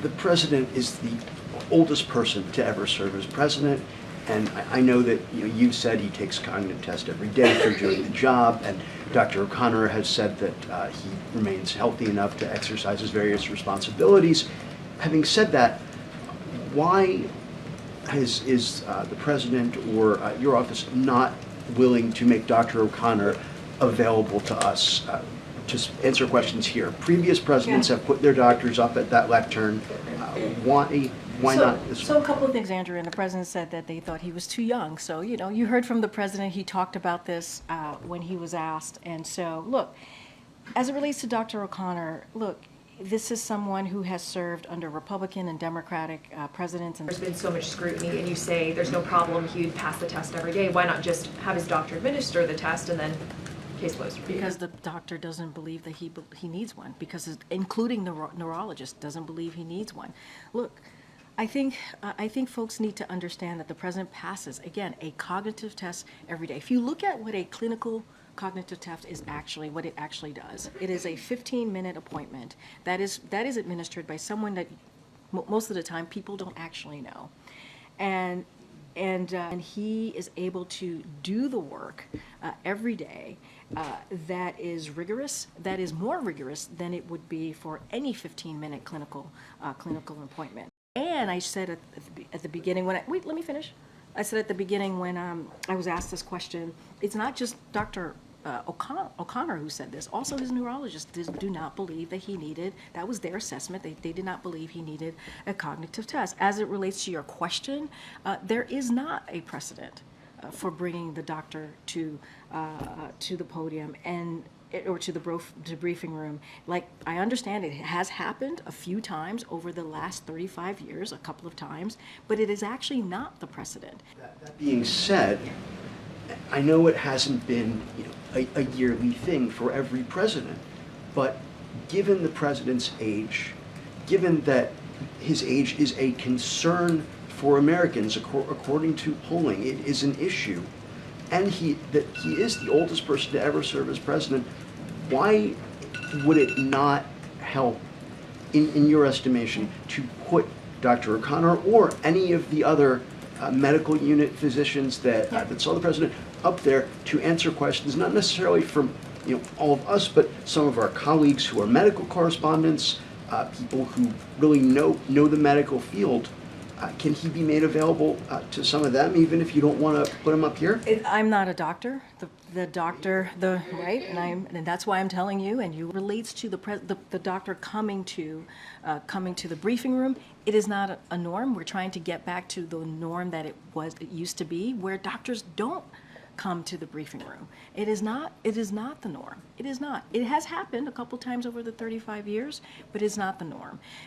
the president is the oldest person to ever serve as president, and I know that you've said he takes cognitive tests every day for doing the job, and Dr. O'Connor has said that he remains healthy enough to exercise his various responsibilities. Having said that, why is the president or your office not willing to make Dr. O'Connor available to us to answer questions here? Previous presidents have put their doctors up at that lectern. Why not this So a couple of things, Andrew, and the president said that they thought he was too young. So, you heard from the president, he talked about this when he was asked. And so, look, as it relates to Dr. O'Connor, look, this is someone who has served under Republican and Democratic presidents. And there's been so much scrutiny, and you say there's no problem, he'd pass the test every day. Why not just have his doctor administer the test and then case closed? Because the doctor doesn't believe that he needs one, because including the neurologist doesn't believe he needs one. Look, I think folks need to understand that the president passes, again, a cognitive test every day. If you look at what a clinical cognitive test is actually, what it actually does, it is a 15-minute appointment that is administered by someone that most of the time people don't actually know. And he is able to do the work every day that is rigorous, that is more rigorous than it would be for any 15-minute clinical appointment. And I said at the beginning when wait, let me finish. I said at the beginning when I was asked this question, it's not just Dr. O'Connor who said this. Also, his neurologists do not believe that he needed, that was their assessment, they did not believe he needed a cognitive test. As it relates to your question, there is not a precedent for bringing the doctor to the podium or to the briefing room. Like, I understand it has happened a few times over the last 35 years, a couple of times, but it is actually not the precedent. That being said, I know it hasn't been a yearly thing for every president, but given the president's age, given that his age is a concern for Americans, according to polling, it is an issue, and that he is the oldest person to ever serve as president, why would it not help, in your estimation, to put Dr. O'Connor or any of the other medical unit physicians that saw the president up there to answer questions, not necessarily from all of us, but some of our colleagues who are medical correspondents, people who really know the medical field? Can he be made available to some of them, even if you don't want to put him up here? I'm not a doctor. The doctor, right, and that's why I'm telling you. And you relates to the doctor coming to the briefing room. It is not a norm. We're trying to get back to the norm that it used to be, where doctors don't come to the briefing room. It is not the norm. It is not. It has happened a couple times over the 35 years, but it's not the norm.